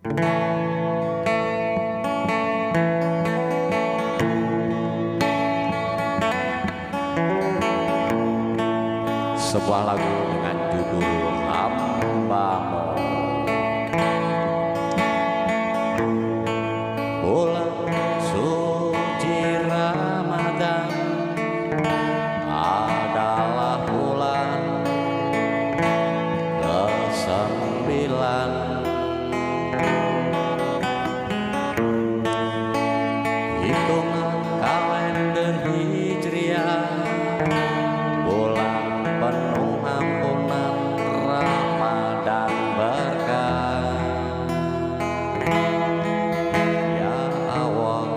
Sebuah lagu dengan judul Hambamu. Bulan suci Ramadan adalah bulan ke-9. Hitungan kalender Hijriah, bulan penuh ampunan, Ramadan berkah. Ya Allah,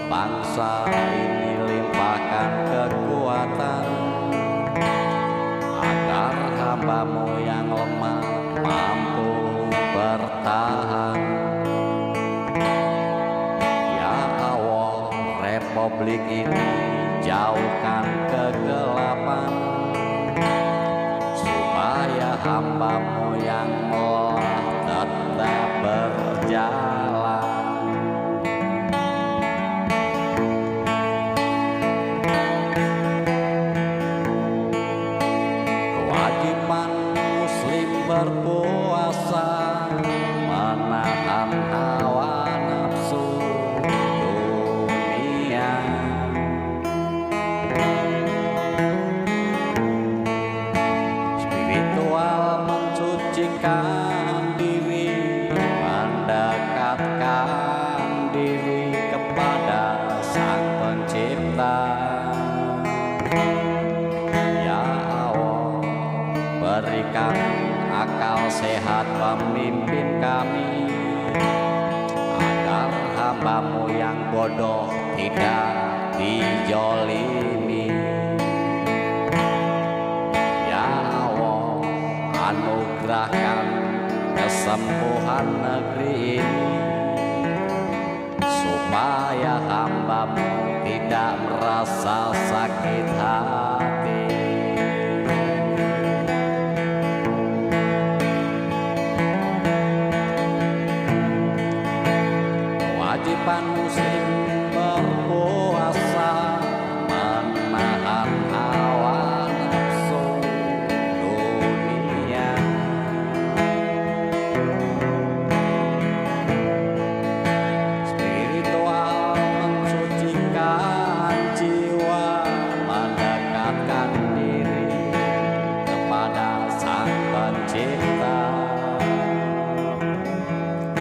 bangsa ini limpahkan kekuatan agar hamba-Mu yang lemah mampu bertahan. Ya Allah, Republik ini jauhkan kegelapan supaya hamba-Mu yang lelah tetap berjalan. Kewajiban muslim berpuasa, menahan hawa nafsu dunia. Spiritual mensucikan diri, mendekatkan diri kepada Sang Pencipta. Ya Allah, berikan akal sehat pemimpin kami, agar hamba-Mu yang bodoh tidak dijolimi. Ya Allah, anugerahkan kesembuhan negeri ini, supaya hamba-Mu tidak merasa sakit hati. Kewajiban muslim